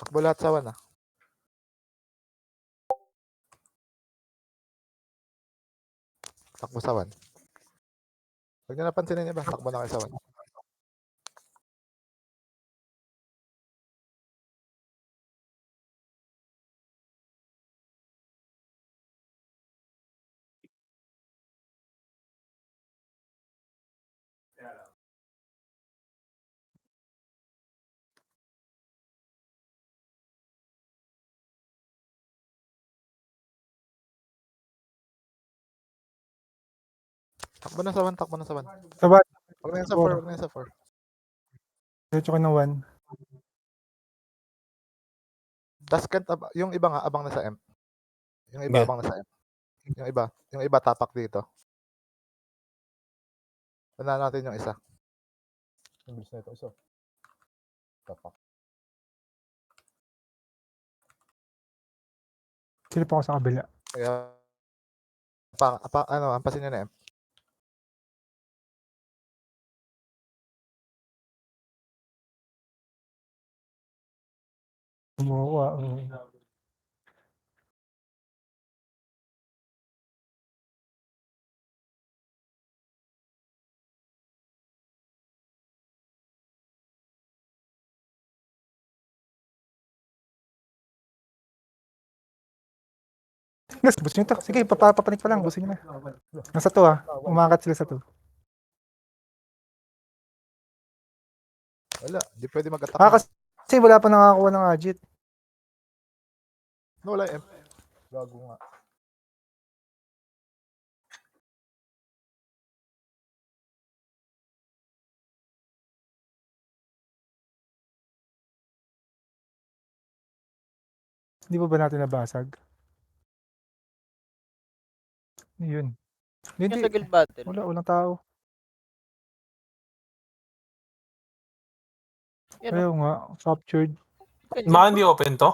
Takbo lahat sa 1 ah. Takbo sa 1. Huwag nyo napansinin yung iba. Takbo na kayo sa 1. Takbo na sa 1. Takbo na sa 1. Sabat. Huwag na yan sa 4. Huwag na yan sa 4. Diretso ka ng 1. Taskent, yung iba nga, abang na sa M. Yung iba, Yeah. abang na sa M. Yung iba, tapak dito. Tandaan natin yung isa. Yung bilis na ito, isa. Tapak. Silip ako sa kabila. Kaya, ampasin nyo na M. Gumawa. Guys, bus nyo ito. Sige, papanik pa lang. Busin nyo na. Nasa 2 ah. Umakat sila sa 2. Wala, di pwede mag-attack. Kasi wala pa nakakuha ng agit. No, wala M. Gago nga. Hindi ba natin nabasag? Yun. Yung Hindi. sa guild battle. Walang tao. Yan, Ayaw nga. Captured. Baka hindi open to?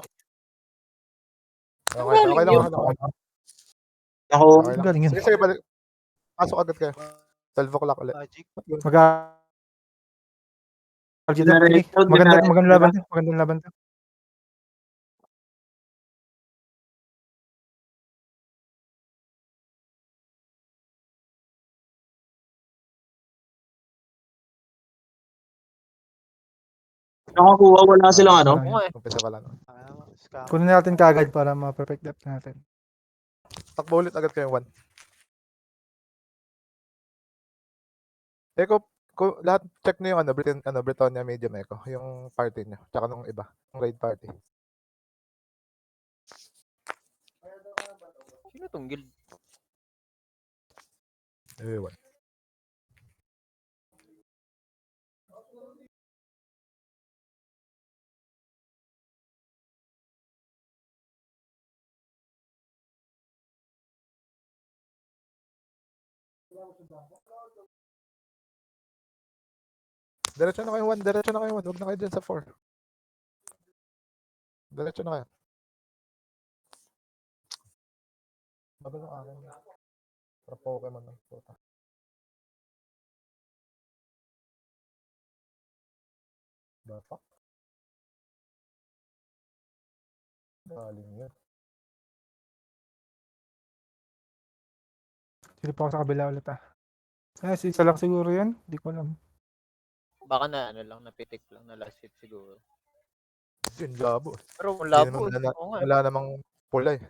Okay, okay lang. Okay lang. Ako, Okay lang. Galing yun. Sige, sige, balik. Pasok agad kayo. 12 o'clock ulit. Magandang laban to. Magandang laban to. nakakuha, wala silang ano. Oo nga eh. Umpisa ka lang. Kunin natin kagad para ma-perfect depth natin. Takbo ulit agad kayo 1. Echo, lahat check nyo yung Britannia Medium Echo. Yung party nyo. Tsaka nung iba. Yung raid party. Sino tong guild? Ewan. Diretso na kayo 1. Diretso na kayo 1. Huwag na kayo dyan sa 4. Diretso na kayo. Babal ng akin. Para Pokemon ng puta. Bapak. Galing yun. Silip ako sa kabila ulit ah. Isa lang siguro yun. Hindi ko alam. Baka na ano lang, napitik lang na last hit siguro. Yun, labo. Pero kung labo, oo nga. Wala namang pula eh.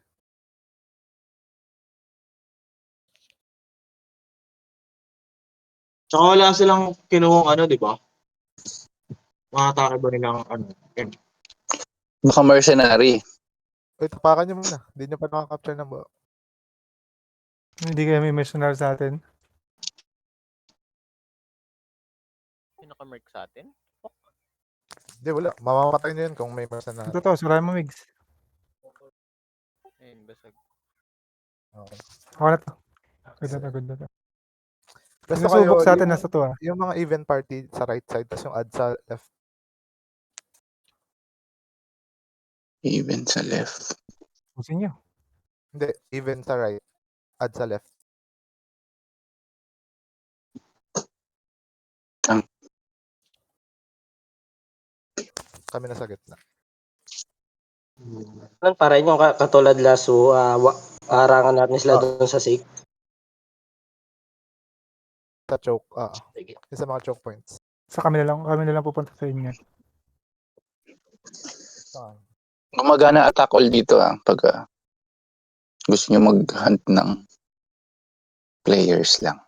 Tsaka wala silang kinuhong ano, di ba? Mga atake ba nilang ano? Yan. Baka mercenary. Uy, tapakan nyo muna. Hindi nyo pa nakaka-capture ng buo. Hindi kayo may mercenary sa atin. Yung naka-merc sa atin? Hindi, wala. Mamamatay nyo yun kung may person na. Ito to, surahan mo Migs. Ayun, basag. Okay. Ako na to. Good na to. Basta Sinusubok kayo, sa atin, nasa to ah. yung mga event party sa right side, tapos yung add sa left. Even sa left. Pusin nyo. Hindi, event sa right, add sa left. Kami na sa gitna. Ganun pa rin yung katulad Lasso, arangan natin sila doon sa SIG. Sa choke, Sige. yung sa mga choke points. Sa kami na lang pupunta sa inyo. Saan? Gumagana attack all dito pag gusto nyo mag-hunt ng players lang.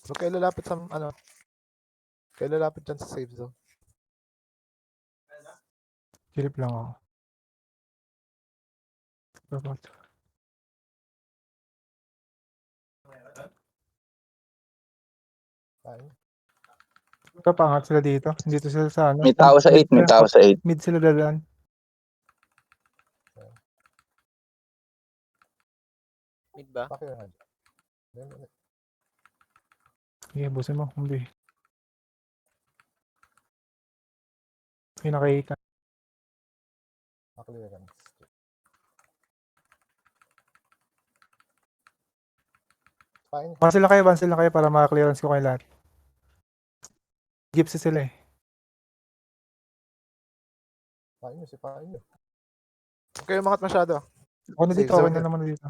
Huwag kayo lalapit sa, kayo lalapit dyan sa safe zone. Silip lang ako. Ayun. Kapangat sila dito. Dito sila sa ano. May tao sa 8, may tao sa 8. Mid sila dadaan. Mid ba? Bakit yun nga dyan? Hindi. Sige, busin mo. Hindi. Pinakita. Clearance. Fine. Ban sila kayo para maka-clearance ko kayo lahat. Gypsy sila eh. Fine nyo, sipain nyo. Huwag kayo umangat masyado. Ako na Safe dito, okay zone na yun. naman na dito.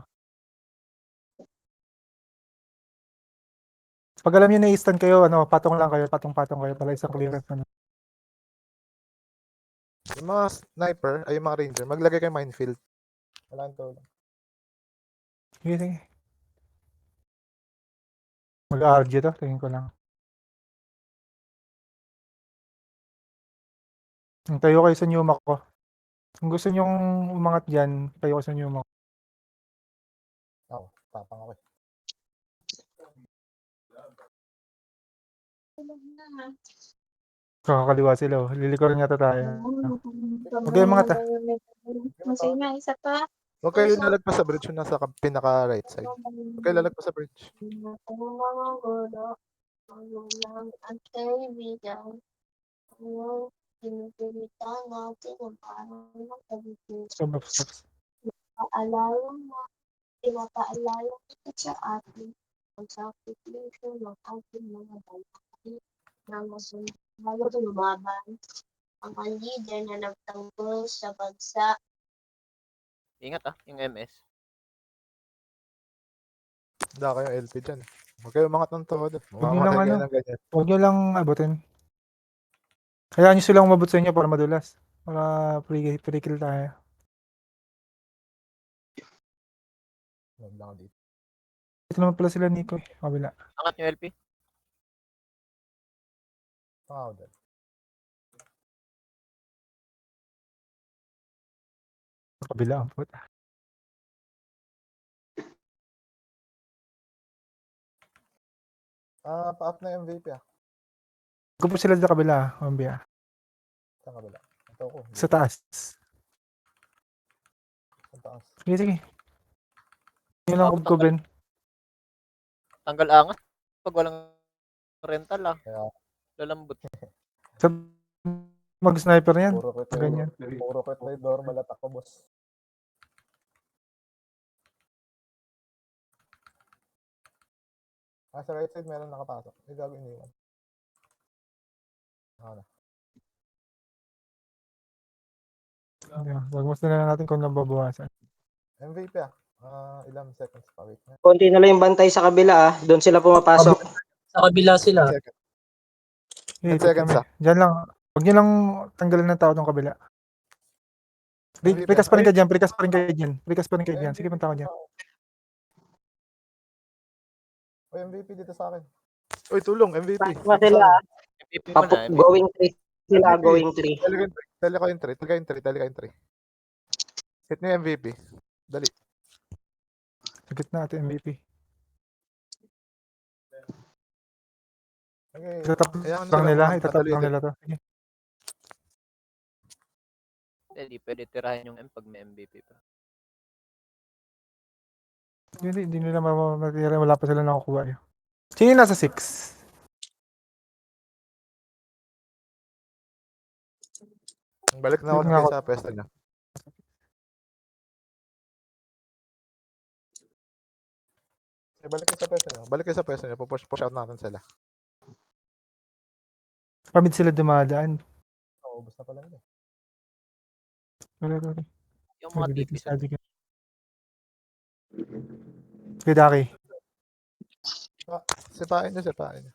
Pag alam nyo na i-stand kayo, patong lang kayo, patong-patong kayo para isang clearance na. Yung mga sniper, ay yung mga ranger, maglagay kayo minefield. Wala nang tulong. Sige, sige. Mag-RG to, tingin ko lang. Tayo kayo sa Newmac ko. Kung gusto nyong umangat dyan, tayo kayo sa Newmac. Ako, tapang ako eh. Kakakaliwa sila oh. Lilikuran yata tayo. Huwag kayo umangat Sige nga, isa pa. Huwag kayo lalagpas sa bridge yung nasa pinaka right side. Huwag kayo lalagpas sa bridge. Ang kaibigan. Pinupilitan natin ang parang magkabitin. Stop. Pinapaalala kita sa atin ang sakripisyo ng ating mga babae na lalo lumaban ang mga leader na nagtanggol sa bansa. Ingat yung MS. Hindi kayo LP dyan. Huwag kayo umangat ng todo. Huwag nyo lang Mamamatay kayo ng ganyan. Huwag nyo lang abutin. Kaya nyo silang umabot sa inyo para madulas. Para pre-kill tayo. Huwag lang dito. Ito naman pala sila Nico eh. Kabila. Angat nyo LP. Pangaw dyan. Kabila ang puta. Pa-up na yung MVP Huwag po sila sa kabila. Mambia. Saan kabila? Ito ko. Sa taas. Sa taas. Sige. Yun lang ko Ben. Tanggal angat. Pag walang rental Kaya, lalambot. Sa mag-sniper yan. puro quit Ganyan. Puro quit na yung normal attack ko, boss. Sa right side meron nakapasok. May gagawin iniwan. Ano? Huwag mo na natin kung nababawasan. MVP ilang seconds pa. Wait na. Konti na lang yung bantay sa kabila doon sila pumapasok. Sa kabila sila. 10 seconds. Okay, 10 seconds Diyan lang. Huwag nyo lang tanggalan ng tao ng kabila. Precast pa rin kayo dyan. Sige, punta ko dyan. Uy, MVP dito sa akin. Uy, tulong, MVP. Pa sila. MVP mo na. MVP. Going 3 sila, going 3. Tali ko yung 3. Hit niyo yung MVP. Dali. Sa gitna ito MVP. Okay. Itatap Ayan lang nila. silang Itatap lang madali. nila to. Sige. Hindi pwede tirahin yung M pag may MVP pa. Hindi nila matira. Wala pa sila nakukuha. Sino yung nasa 6? Balik na ako Balik na ako. sa pwesto niya. Balik kayo sa pwesto niya. Balik kayo sa pwesto niya. Push out natin sila. Pamid sila dumadaan. Oo, ubos na pala nila. Wala. Yung mga TP sa Sige, Daki. Sipain niyo.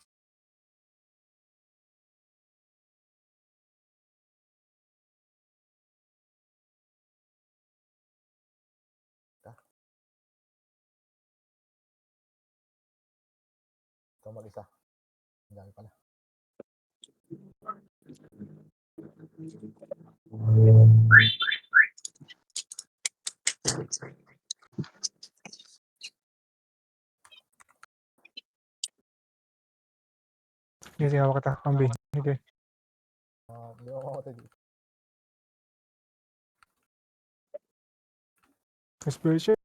Ito mag-isa. Ang dami pala. Sige, hawak kita. Kambi. Sige. Hindi ako mamatay dito. Conspiracy.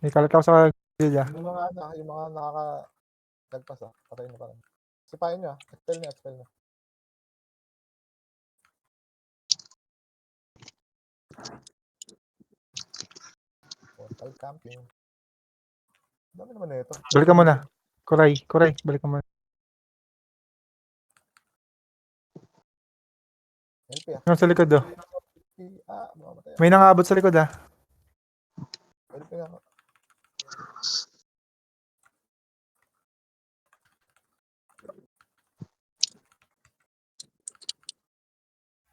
May kalat ako sa gilya. Yung mga nakaka-lagpas patayin na pa rin. Sipain niyo expel niyo. Portal camping. Dami naman na ito. Balik ka muna. Koray. Balik ka muna. LP Yung sa likod do. mamatay. May nangaabot sa likod LP nga.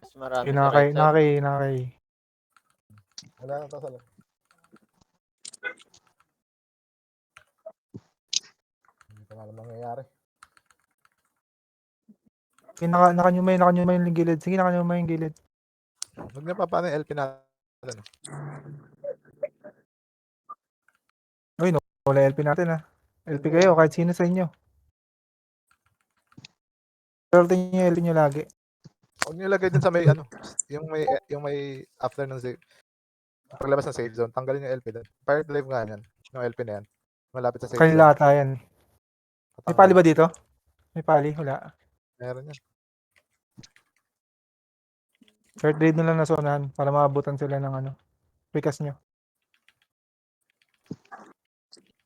mas marami sa right side. Nakakay. Wala na to sa loob. Hindi pa alam mangyayari. Nakanyumay yung gilid. Sige, nakanyumay yung gilid. Huwag niya pa paano yung LP natin. Wala LP natin LP kayo, kahit sino sa inyo. Pero tingin yung LP nyo lagi. Huwag niyo ilagay din sa may yung may after ng save. Paglabas ng save zone, tanggalin yung LP doon. Fire drive nga yan. Yung LP na yan. Malapit sa save Kanila zone. ata yan. May pali ba dito? May pali? Wala. Meron yan. Third grade na lang nasunahan para maabutan sila ng Pikas nyo.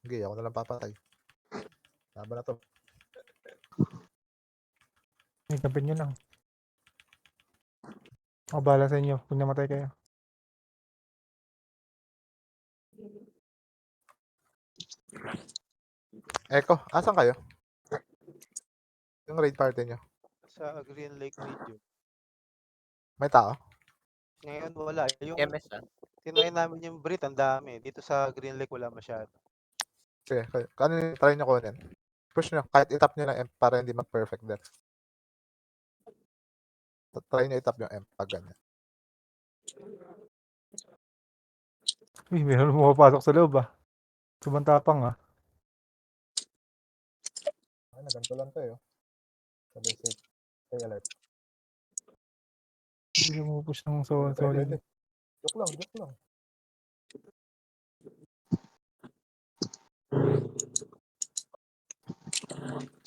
Sige, ako na lang papatay. Laban na to. Ikapin nyo lang. Ako bahala sa inyo kung namatay kayo. Echo, asan kayo? Yung raid party nyo. Sa Green Lake Medium. May tao? Ngayon wala. Yung MS tinayin namin yung Brit, ang dami. Dito sa Green Lake wala masyado. Sige, ano yung try nyo kunin? Push nyo, kahit itap nyo lang M para hindi mag-perfect there. Try nyo itap yung M pag ganyan. Uy, meron pumapasok sa loob Tumantapang Ay, naganto lang tayo. Sabi safe. Stay alert. Hindi pumupush ng solid. Joke lang.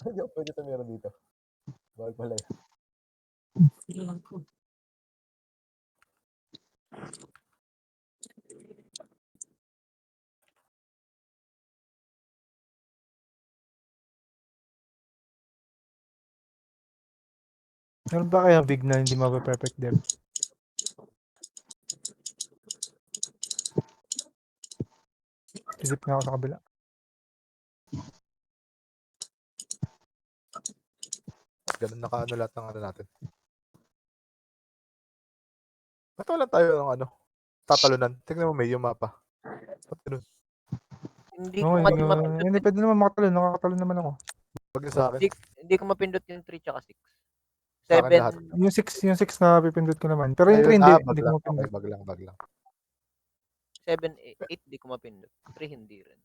Hindi ako pwede tumira dito. Bawal pala yun. Meron ba kaya big na hindi mape-perfect dev? Isip nga ako sa kabila. Ganun naka lahat ng natin. Ba't wala tayo ng tatalunan? Tignan mo may yung mapa. Ba't ganun? Hindi ko mapindot. Hindi, pwede naman makatalo. Nakakatalo naman ako. Wag niyo sa akin. Hindi ko mapindot yung 3 tsaka 6. Sa akin 7, lahat. Yung 6 na pipindot ko naman. Pero yung Ayun, 3 hindi, bag hindi ko lang. Okay, mapindot. bag lang. 7, 8 di ko mapindot. 3 hindi rin.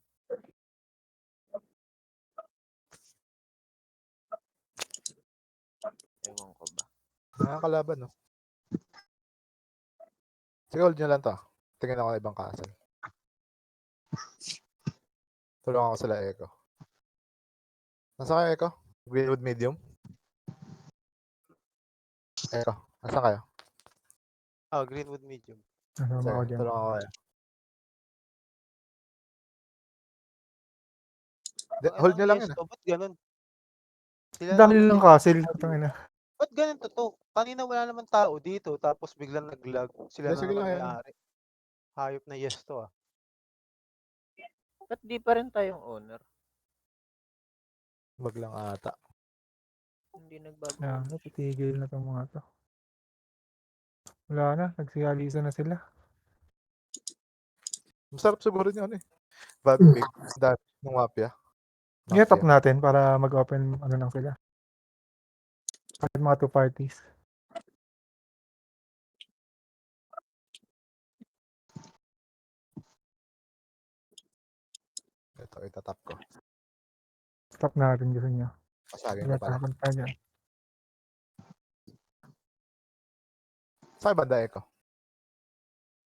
Ewan ko ba. Nakakalaban, no? Sige, hold nyo lang to. Tingin ako ng ibang castle. Tulungan ko sila Echo. Nasa kayo, Echo? Greenwood medium? Echo, nasa kayo? Oh, Greenwood medium. Kasama Sige, ko dyan. tulungan ko kayo. Hold nyo lang yun. Yesto, ba't ganun? Sila Ang dami naman nilang din- castle. Tangina. Ba't ganun to? Kanina wala naman tao dito, tapos biglang nag-lag. Sila Sige na naman lang, yan. may-ari. Hayop na Yesto ah. Ba't di pa rin tayong owner? Wag lang ata. Hindi nagbago. Yan, titigil na itong mga to. Wala na, nagsialisa na sila. Masarap siguro yun ano eh. Bag big. Dami ng mafia. I-top natin para mag-open ano lang sila. Kahit mga 2 parties. Ito, itatap ko. Stop natin gusto nyo. Pasagin ko Wala pala. takot pa dyan. Saan banda Echo?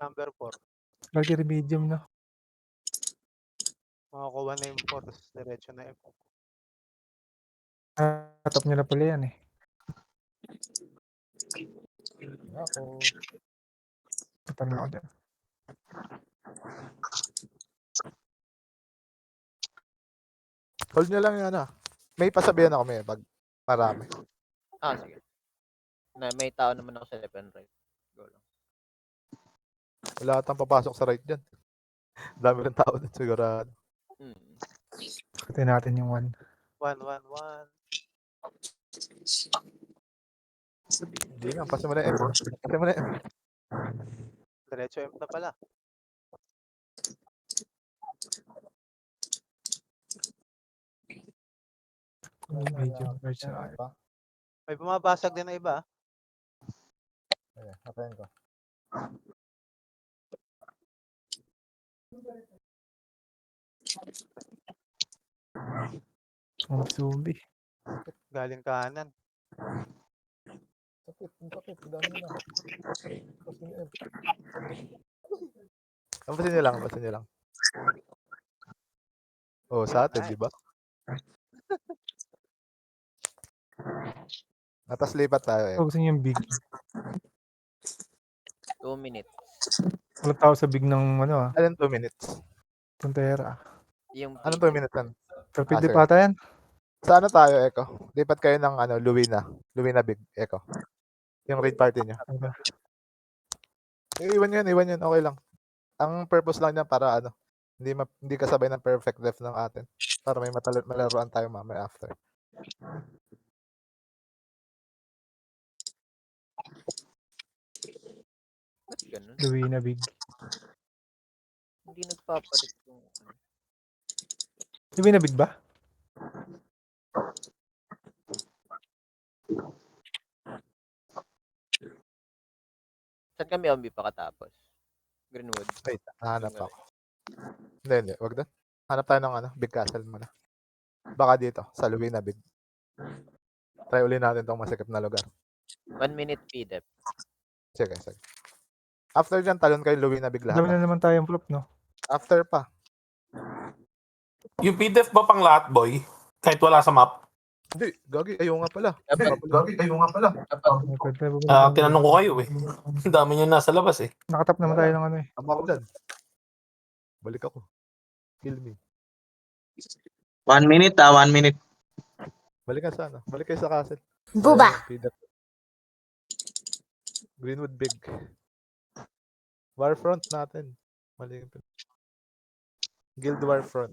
Number 4. Lagi medium no. Makakuha na yung 4, tapos diretso na yung Top nyo na pala yan eh. Ako. Patanong ako dyan. Hold nyo lang yung ano. May pasabihan ako may pag marami. Ah, sige. May tao naman ako sa left and right. Go lang. Wala atang papasok sa right dyan. Dami ng tao dun sigurado. Hmm. Pati natin yung 1. 1, 1, 1. Hindi nga, pasa mo na M. Pasa mo na M. Diretso M na pala. Medium merge na. May bumabasag din na iba. Okay, napayin ko. Zombie. Galing kanan. Sakit, dami na. Pasin nyo lang. Oh, sa atin, di ba? Tapos lipat tayo eh. Gusto nyo yung big. 2 minutes. Wala tao sa big ng ano ah. Alin 2 minutes? Puntera. Yung Anong pin- 2 minutes yan? Pero pwede sige. pa ata yan. Sa ano tayo, Echo? Lipat kayo ng ano, Luwina. Luwina Big, Echo. Yung raid party nyo. Iwan yun. Okay lang. Ang purpose lang niya para ano, hindi kasabay ng perfect def ng atin. Para may malaruan tayo mamaya after. Ba't ganun? Luwina big. Hindi nagpapalit yung ano. Luwina big ba? Saan kami OMB pa katapos? Greenwood. Wait, hanap ako. Hindi. Wag doon. Hanap tayo ng ano, Big Castle muna. Baka dito, sa Luwina Big. Try uli natin tong masikip na lugar. 1 minute PDEP. Sige. After dyan, talon kayo Luwina Big Dami lahat. na naman tayong flop no. After pa. Yung PDF ba pang lahat, boy? Kahit wala sa map? Hindi, gagi, ayaw nga pala. Pwede. Tinanong ko kayo eh. Ang dami nyo nasa labas eh. Nakatap naman tayo ng ano eh. Tama ako dyan. Balik ako. Kill me. 1 minute 1 minute. Balik ka sa ano. Balik kayo sa castle. Buba! Greenwood Big. Warfront natin. Mali yung Guild Warfront.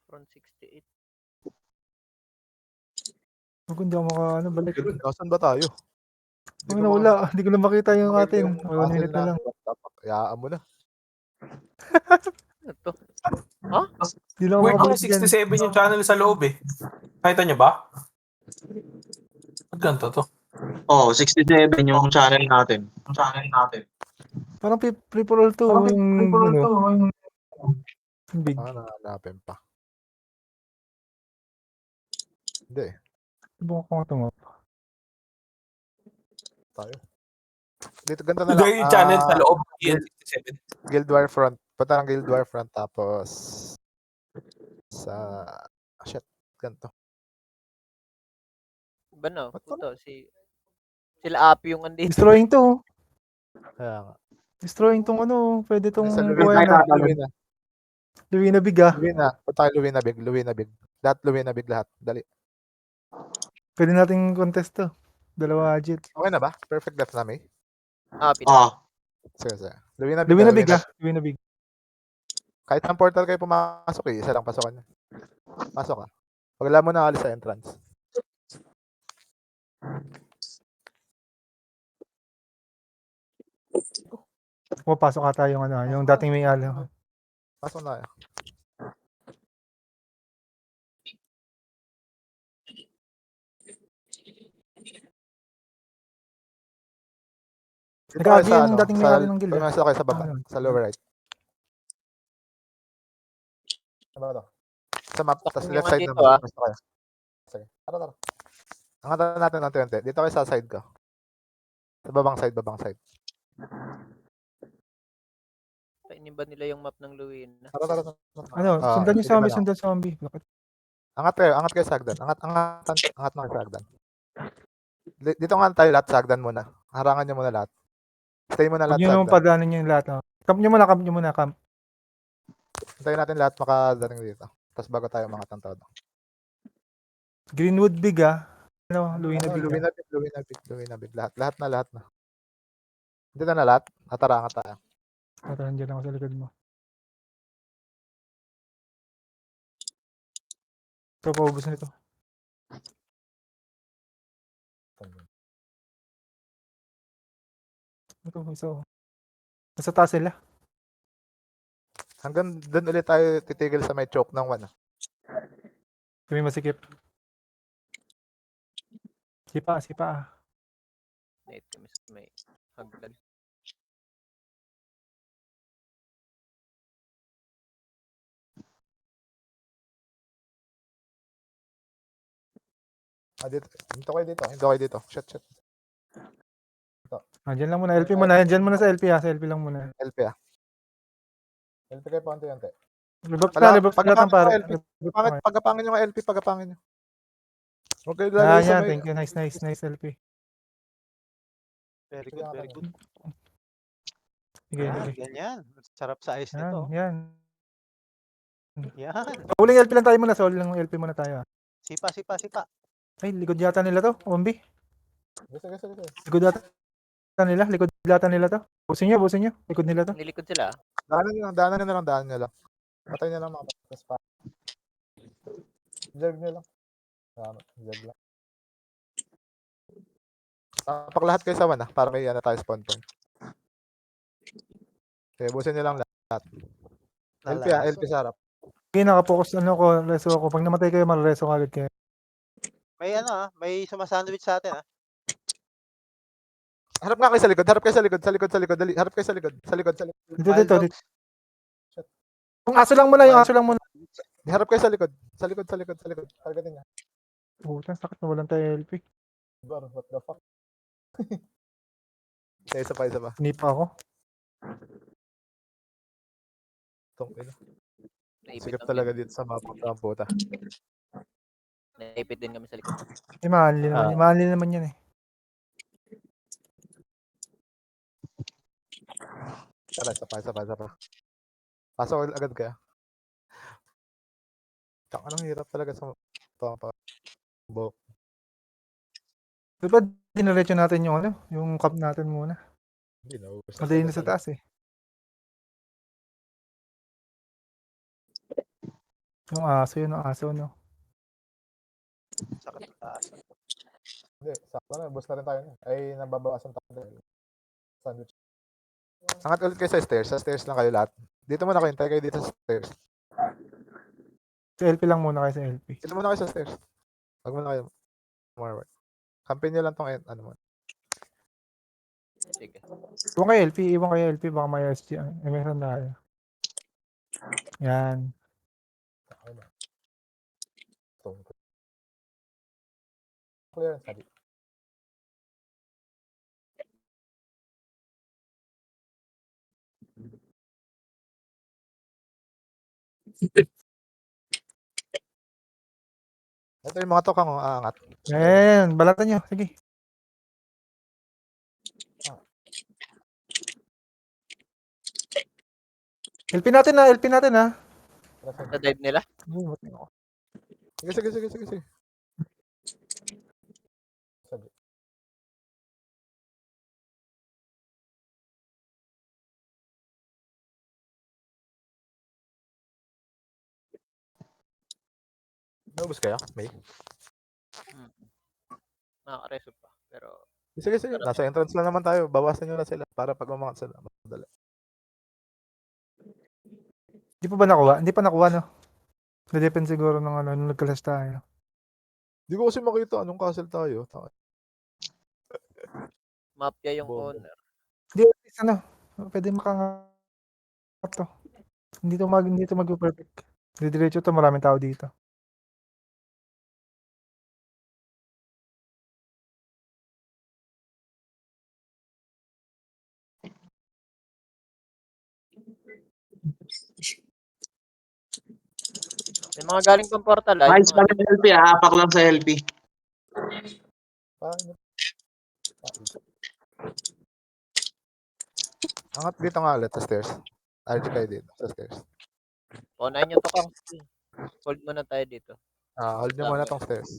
Front 68. Huwag hindi ako balik. Saan ba tayo? Huwag na wala. Hindi ko na makita yung atin. 1 castle minute na lang. Hayaan mo na. Ano to? Hindi lang ako Wait, makabalik dyan. 67 yung channel sa loob eh. Nakita nyo ba? Ganito to. Oh, 67 yung channel natin. Parang free for all to. Yung, ano, yung big. Hanapin pa. Hindi. Subukan ko nga ito nga. Tayo. Dito, ganito na lang. Gaya yung channel sa loob. EN67. Guild War Front. Punta ng Guild War Front tapos sa shit, ganito. Ba no? Ba't Puto, sila Api yung andito. Destroying to. Kaya nga. Destroying tong ano. Pwede tong Sa kuha na. Luwina. Luwina big ah. Luwina. Punta kayo Luwina Big. Lahat Luwina Big lahat. Dali. Pwede nating contest to. Dalawa agit. Okay na ba? Perfect death na may. Api na. Ah, Sige. Luwina Big. Luwina big ah. Luwina big. Kahit ng portal kayo pumasok isa lang pasokan niya. Pasok ka. Wala mo na alis sa entrance. Pumapasok ata yung ano, yung dating may alam. Pasok na kayo. Dito kayo Nag-agi yung dating may alam ng guild. Pumasok kayo sa baba. Ano? Sa lower right. Sa baba to. Sa map. Tapos Yung left side andito, naman. Pasok kayo. Sige. Tara. Angatan natin ng 20. Dito kayo sa side ko. Sa babang side. Kainin ba nila yung map ng Luwina? Tara. Ano, sundan yung sige zombie, ba lang? sundan zombie. Bakit? Angat kayo sa hagdan. Angat na kayo sa hagdan. Dito nga tayo lahat sa hagdan muna. Harangan nyo muna lahat. Stay muna Huwag lahat nyo sa naman hagdan. padanan yung lahat. Oh. Camp nyo muna, camp. Hintayin natin lahat makadating dito. Tapos bago tayo mga tantod. Greenwood big ah. Ano, Luwina big ah. Luwina big. Lahat na. Dito na lahat. Atarangan tayo. Tara, dyan ako sa likod mo. Ito, paubos na ito. Ito, isa. Nasa taas sila. Hanggang doon ulit tayo titigil sa may choke ng 1. Kami masikip. Sipa. Net kami sa may hagdan. Dito kayo dito. Shit. Dyan lang muna, LP muna. Dyan muna sa LP ah. Sa LP lang muna. LP ah. LP kayo paunti-unti. Rebuff na lahat ng pare. Pagapangin nyo nga LP, pagapangin nyo. Huwag kayo Ah, lalagay sa yan. may... Thank you. Nice LP. Very good. Sige. Ganyan. Sarap sa ice nito. Yan. Yan. Huling LP lang tayo muna. Sa huling LP muna tayo. Sipa. Ay, likod yata nila to. Ombi. Sige. Likod yata nila to. Busin nyo. Likod nila to. Nilikod sila. Daanan nyo lang. Patay nyo lang mga patas pa. Jerg nyo lang. Jerg lang. Tapak lahat kayo sa 1 ah. Para may tayo spawn point. Okay, busin nyo lang lahat. LP sa harap. Okay, nakapokus reso ako. Pag namatay kayo, mag-reso agad kayo. May sumasandwich sa atin Harap nga kayo sa likod. Dali, harap kayo sa likod. Sa likod. Dito. Yung aso lang muna. Harap kayo sa likod. Sa likod. Targetin niya. Puta, sakit na walang tayo LP. Bar, what the fuck? Isa pa. Hindi pa ako. Sikap talaga dito sa mapa ng puta. Naipit din kami sa likod. Mahal naman yan eh. Tara, isa pa. Pasok agad kaya. Anong hirap talaga sa pa. Diba diniretso natin yung cup natin muna. Hindi na. Madali na sa taas eh. Yung aso, no? Sakit sa taas. Hindi, sakto na. Boost na rin tayo. Ay, nababawasan tayo. Sandwich. Angat ulit kayo sa stairs. Sa stairs lang kayo lahat. Dito muna kayo. Hintay kayo dito sa stairs. Sa LP lang muna kayo sa LP. Dito muna kayo sa stairs. Huwag muna kayo. Forward. Campaign nyo lang tong ano mo. Sige. Iwan kay LP, baka may SG. Meron tayo. Yan. Clearance na dito. Ito yung mga tokang aangat. Yan, balatan nyo. Sige. LP natin ha. Sa dive nila. Sige. Sige. Naubos kayo? May? Nakaka-reso pa. Pero, Sige. Nasa entrance lang naman tayo. Bawasan nyo na sila para pag umangat sila. Madali. Hindi pa nakuha, no? Na-depend siguro ng nung nagkalas tayo. Di ko kasi makita anong castle tayo. mapya yung Bobo. owner. Hindi, pwede makangat to. Hindi to mag-perfect. Diretso to, maraming tao dito. May mga galing pang portal. Nice pa ng LP, apak lang sa LP. Paano? Angat dito nga ulit sa stairs. RG kayo dito sa stairs. Paunahin nyo to kang. Hold muna tayo dito. Hold nyo muna tong stairs.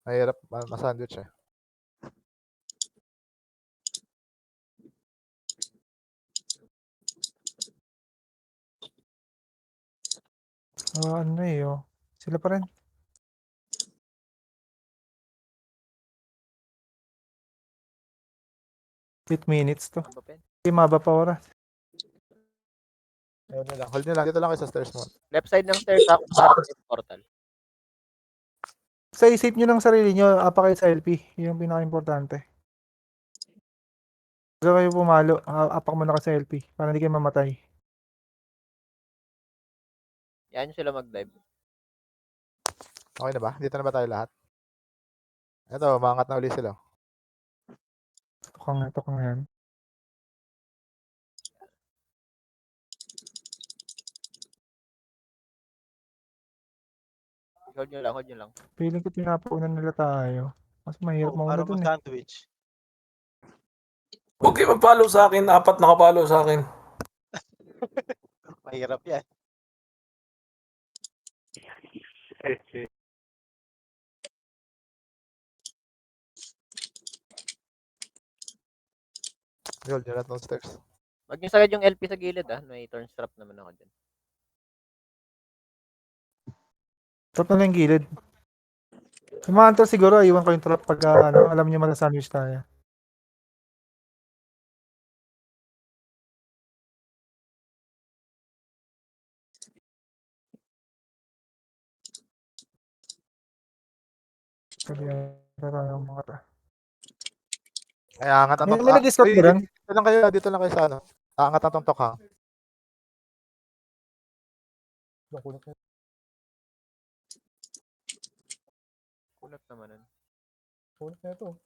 Mahirap masandwich eh. Sila pa rin. Eight minutes to. Ano ba, Pen? Hindi maba pa oras. Hold nyo lang. Dito lang kayo sa stairs mo. Left side ng stairs ako para sa portal. Sa isip nyo ng sarili nyo, apa kayo sa LP. Yun yung pinaka-importante. Bago kayo pumalo, apak muna ka sa LP para hindi kayo mamatay. Yan nyo sila mag-dive. Okay na ba? Dito na ba tayo lahat? Ito, maangat na ulit sila. Tukang yan. Hold nyo lang. Feeling ko pinapaunan nila tayo. Mas mahirap mauna Para dun eh. mag-sandwich. Huwag kayo mag-follow sa akin. 4 nakapollow sa akin. Mahirap yan. Hold nyo lang tong stairs. Wag nyo sagad yung LP sa gilid May turn strap naman ako dyan. Trap na lang yung gilid. Yung mga hunter siguro, iwan ko yung trap pag alam nyo malasandwich tayo. Sabi tayo mga ta. Kaya angat na tong May nag-scout ba rin? Dito lang kayo sa ano. Angat na tong tokang. Kulat naman nun. Kulit na ito.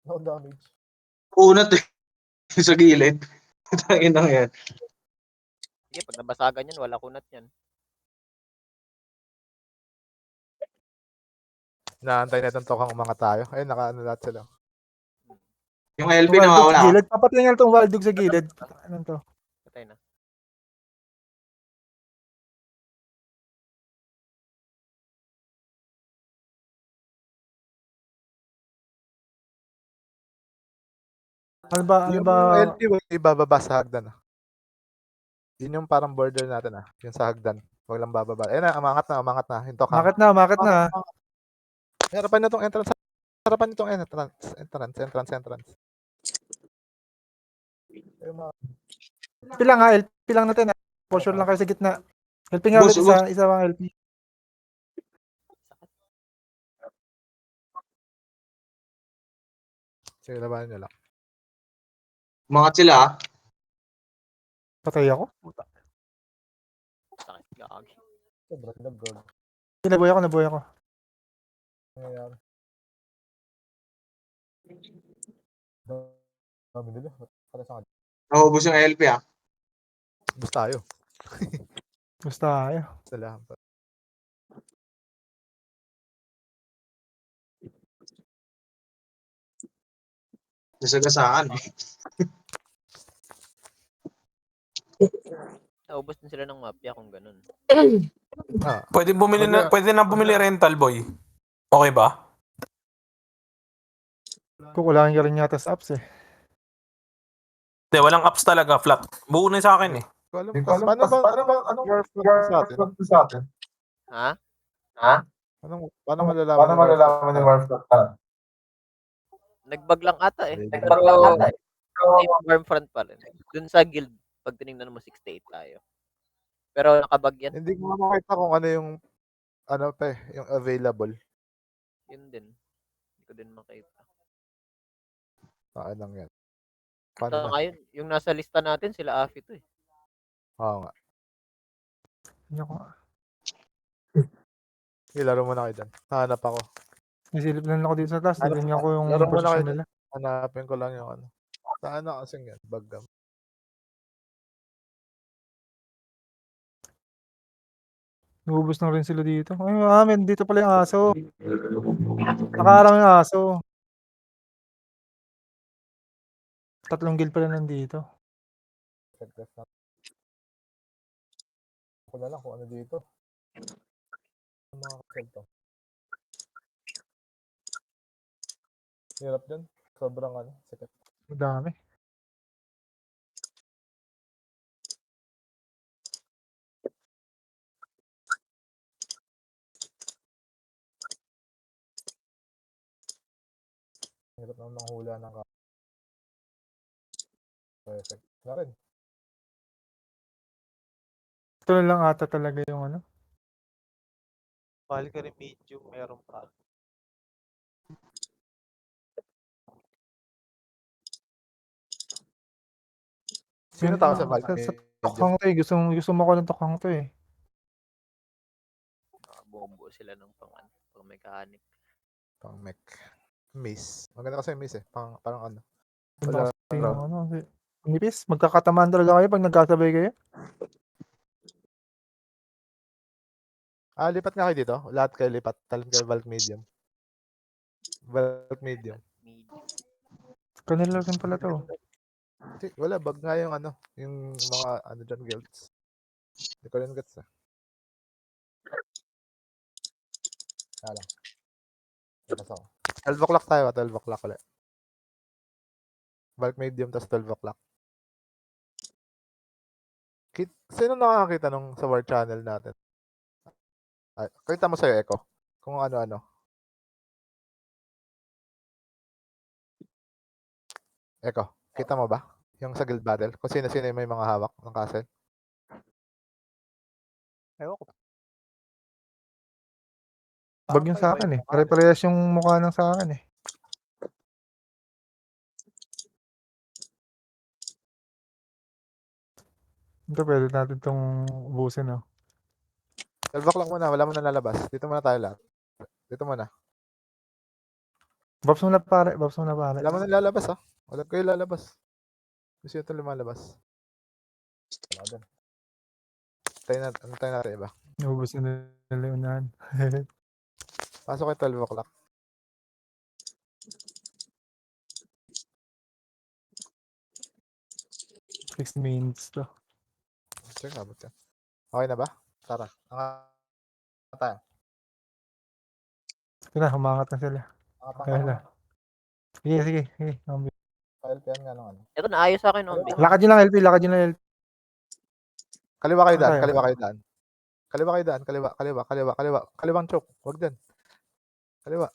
No damage. Unat eh. Sa gilid. Tangin na yan. Sige, pag nabasagan yan, wala kunat yan. Naantay na itong tokang umangat tayo. Ayun, nakaano lahat sila. Yung LP Wildog sa nawawala. gilid. Papatingin itong wildog sa gilid. Ano to? Patay na. Ano ba? Yung LP, huwag ibababa sa hagdan. Yun yung parang border natin Yung sa hagdan. Huwag lang bababa. Ayun na, umangat na. Yung tokang. Umakit na. Harapan na itong entrance. Harapan nitong entrance. LP lang LP lang natin For sure lang kayo sa gitna. LP nga ulit, isa pang LP. Sige, labanan nyo lang. Mga sila, ah. Patay ako. Puta. Sakit, gagi. Sobrang nag-gold. Nabuhay ako, nabuhay ako. Nangyayari. Dami nila. Para sa akin. Naubos yung LP, ah. Basta tayo. Basta ayaw. Sila. Nasagasaan, eh. Naubos din sila ng mafia kung ganun. Ah, Pwede na bumili rental, boy. Okay ba? Kukulangin ka rin yata sa apps eh. Hindi, walang apps talaga, flat. Buo na sa akin eh. paano ba, anong Warfront sa atin? Ha? Paano malalaman yung Warfront? Nagbag lang ata eh. Ayun. Pero same Warfront pa rin. Dun sa guild, pag tinignan mo 68 tayo. Pero nakabag yan. Hindi ko makita kung ano yung yung available. Yun din. Hindi ko din makita. Saan lang yan. Paano So, na? ngayon, yung nasa lista natin, sila Afi to eh. Oo nga. Hindi ko nga. Sige, laro muna kayo dyan. Hanap ako. Nasilip lang ako dito sa taas. Ano- Tingnan ko yung laro muna posisyon kayo nila. Hanapin ko lang yung ano. Saan na kasing yan? Baggam. Naubos na rin sila dito. Ay, amin. Dito pala yung aso. Nakaharang yung aso. 3 guild pala nandito. Check na. Ako na lang kung ano dito. Ang mga kasal to. Hirap dyan. Sobrang sikat. Madami. Hirap naman manghula ng perfect. Na rin. Ito na lang ata talaga yung ano. Bali ka rin medium, meron pa. Sino tao sa Sa Valkyrie? tokhang to eh. Gusto mo ko ng tokhang to eh. Bumubuo sila ng pang mechanic. Pang mech. Mace. Maganda kasi yung mace eh. Parang ano. Ganda Wala. kasi yung ano. Nipis, magkakatamaan talaga kayo pag nagkasabay kayo. Lipat nga kayo dito. Lahat kayo lipat. Talent kayo Valk Medium. Valk Medium. Medium. Kanila rin pala to. Wala. Bag nga yung yung mga dyan guilds. Hindi ko rin gets ah. Lang. Labas ako. 12 o'clock tayo. 12 o'clock ulit. Valk Medium tas 12 o'clock. Sino nakakakita nung sa war channel natin? Kita mo sa'yo, Echo. Kung ano-ano. Echo, kita mo ba? Yung sa guild battle? Kung sino-sino yung may mga hawak ng castle? Ewan ko. Bag yung sa akin eh. Pare-parehas yung mukha ng sa akin eh. Ito pwede natin itong ubusin oh. 12 o'clock muna, wala mo na lalabas. Dito muna tayo lahat. Dito muna. Babs muna pare, babs muna pare. Wala mo na lalabas ha. Wala kayo lalabas. Gusto ito lumalabas. Wala din. Tayo natin iba. Ubus na nila yung unahan. Pasok kayo 12 o'clock. Six minutes to. Check, abot yan. Okay na ba? Tara. Tayo. Ito na, humangat na sila. Kaya na. Sige. LPN nga lang Ito na, ayos sa akin, Ombi. Lakad nyo lang LP, lakad nyo lang LP. Kaliwa kayo daan, Tayo. kaliwa kayo daan. Kaliwang choke. Huwag dyan. Kaliwa.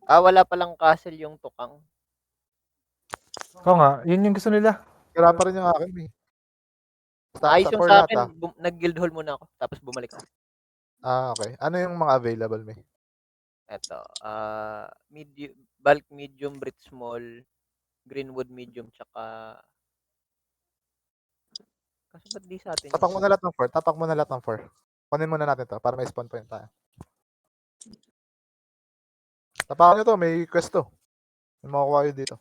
Wala palang castle yung tukang. Oo nga, yun yung gusto nila. Kira pa rin yung akin eh. Ayos yung for sa lahat, akin, nag-guild hall muna ako, tapos bumalik ako. okay. Ano yung mga available, may? Eto, bulk medium, Brit small, Greenwood medium, tsaka kaso ba't di sa atin Tapak yung mo na lahat ng 4. Tapak mo na lahat ng 4. Kunin muna natin to para may spawn point tayo. Tapakan nyo to, may quest to. May makukuha kayo dito.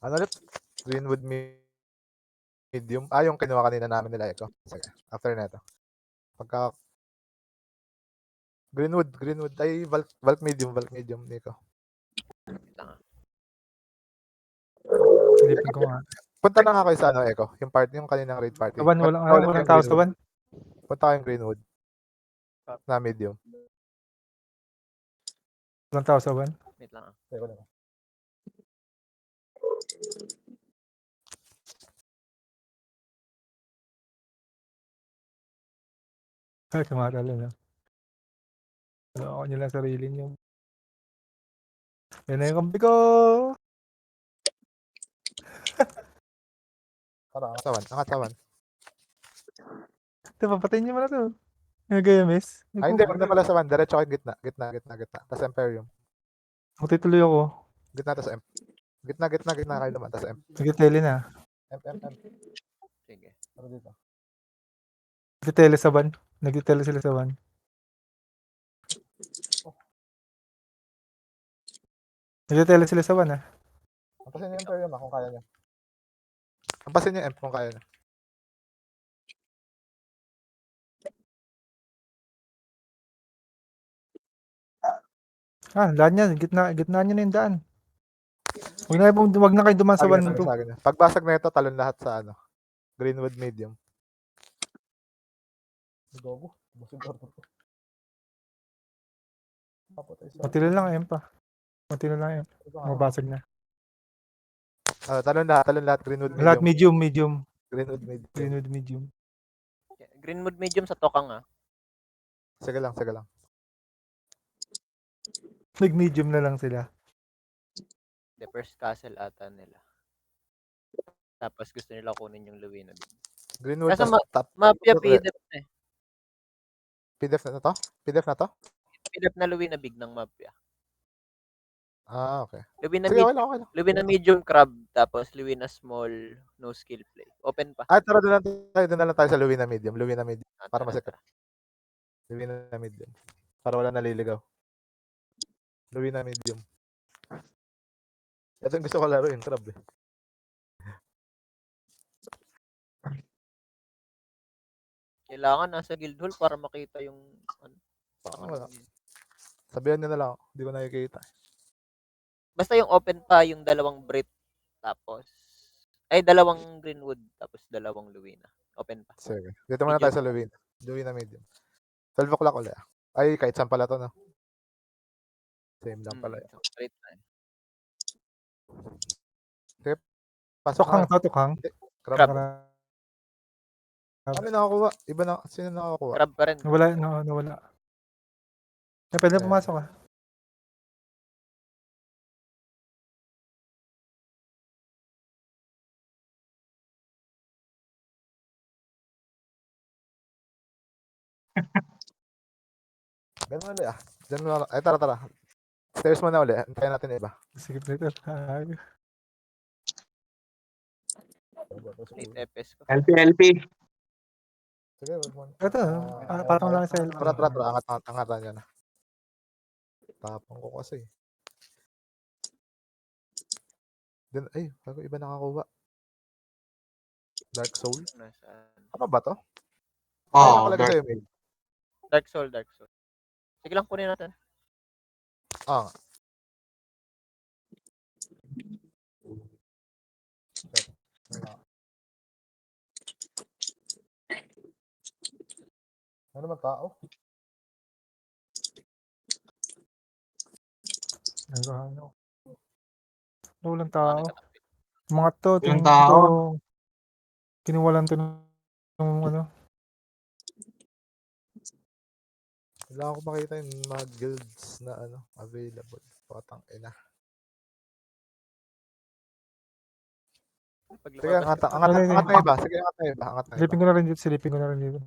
Ano ulit? Greenwood medium. Yung kinuha kanina namin nila Echo. Sige, after neto. Pagka Greenwood ay bulk medium, Nico. Silipin ko nga. Punta na nga kayo sa ano Echo, yung party, yung kaninang raid party. Saban, walang tao sa ban. Punta kayong Greenwood. Na medium. Walang tao sa ban. Wait lang ah. Teka lang. Ay, kumatalo na. Ako nyo lang sarili nyo. Yan na yung kampi ko! Tara, angat sawan. Ito, papatayin nyo mo na to. Nagaya, miss. Ay, hindi, wag na pala sawan. Diretso kayo gitna. Tapos Imperium. Matituloy ako. Gitna, tapos M. Gitna kayo naman, tapos M. Nagtitele na. M. Sige. Tara dito. Nagtitele sa ban. Nagtitele sila sa ban. Nagtitele sila sa ban, ah. Ampasin niyo yung Imperium kung kaya niyo. Ampasin niyo yung M kung kaya niyo. Daan yan. Gitna nyo na yung daan. Huwag na kayo duman sa ban. Pagbasag na ito, talon lahat sa ano. Greenwood medium. Gogo. Matilo lang, M pa. Matilo lang, M. Mabasag na. Talon lahat. Greenwood medium. Lahat medium. Greenwood medium. Greenwood medium. Greenwood medium sa Tokang ah. Sige lang. Nag-medium na lang sila. The first castle ata nila. Tapos gusto nila kunin yung Luwina din. Greenwood Kaso top. mapya PDF na eh. PDF na to? PDF na to? PDF na Luwina big ng mapya. Okay. Luwina Sige, medium, okay lang. Luwina medium crab, tapos Luwina small, no skill play. Open pa. Tara doon na lang tayo sa Luwina medium. Para Tara, masikip. tara. Luwina medium. Para wala naliligaw. Luwina medium. Ito yung gusto ko laruin, crab eh. Kailangan nasa guild hall para makita yung ano. Wala. Sabihan nyo na lang ako. Hindi ko nakikita. Basta yung open pa yung dalawang Brit tapos dalawang Greenwood tapos dalawang Luwina. Open pa. Sige. Dito muna tayo sa Luwina. Luwina medium. 12 o'clock ulit. Ay, kahit saan pala to, no? Same lang pala. Straight line. Pasok Tukang na. to, tukang. Crab. Crab. Kami nakakuha. Iba na. Sino nakakuha? Crab pa rin. Nawala. Pwede na pumasok ah. Ganun ulit ah. Diyan muna. Ay, tara. Stairs muna ulit. Antayin natin iba. Sige, later. 8 FPS ko. LP. Sige, wag mo. Ito, parang lang sa LP. Tara. Angatan niya na. Tapang ko kasi. Then, iba nakakuha. Dark Soul? Ano ba to? Nakalagay sa'yo, May. Dark Soul. Sige lang, kunin natin. Ano naman tao? Walang tao. Mga to, Walang tao. kinuwalan to ng ano. Kailangan ko makita yung mga guilds na available. Patang ina. Sige, angat na iba. Silipin ko na rin dito.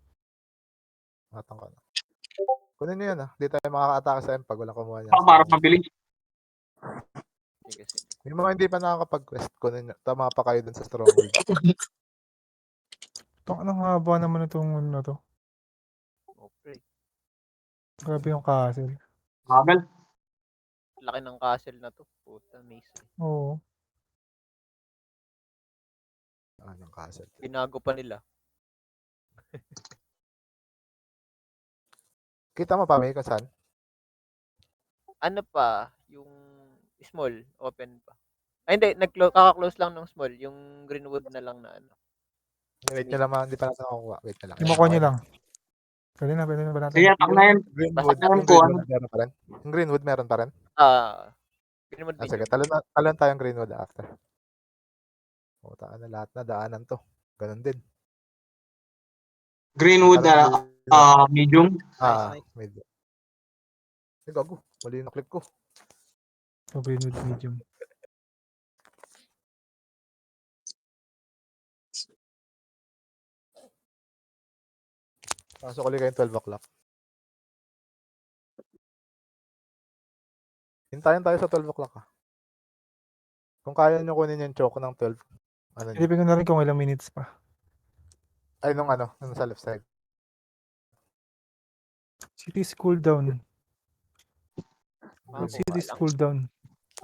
Matang ko na. Kunin nyo yan Di tayo makaka-atake sa M pag wala kumuha niya. Para mabilis. Sige, sige. Yung mga hindi pa nakakapag-quest, kunin nyo. Tama pa kayo dun sa stronghold. Itong anong haba naman itong ano na to. Okay. Grabe yung castle. Magal. Laki ng castle na to. Puta, maze. Oo. Anong castle? Binago pa nila. Kita mo pa, may kung saan? Ano pa, yung small, open pa. Ay, hindi. Kaka-close lang ng small. Yung Greenwood na lang na ano. Wait nyo lang mga, hindi pa natin nakukuha. Wait na lang. Limukuha nyo lang. Pwede na ba natin? Sige, tak na yan. Greenwood, Basta yung ko, Greenwood meron pa rin. Yung Greenwood meron pa rin. Greenwood Sige, medium. talon tayong Greenwood after. Puta na lahat na daanan to. Ganun din. Greenwood na medium. Nice. Medium. Ay, gago. Mali yung click ko. So, Greenwood medium. Pasok ulit kayong 12 o'clock. Hintayin tayo sa 12 o'clock Kung kaya nyo kunin yung choke ng 12. Ano nyo? Silipin ko na rin kung ilang minutes pa. Ay, nung sa left side. City's cooldown. Ah, City's lang. cooldown.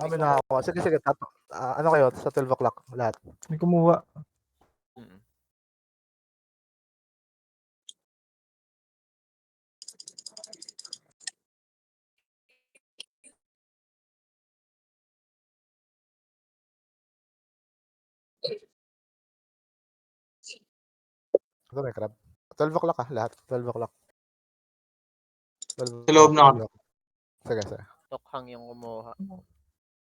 May nakakuha. Sige. Ano kayo sa 12 o'clock lahat? May kumuha. Mm. Ito may crab. 12 o'clock lahat. 12 o'clock. 12 Sa loob na kami. Sige. Tokhang yung kumuha.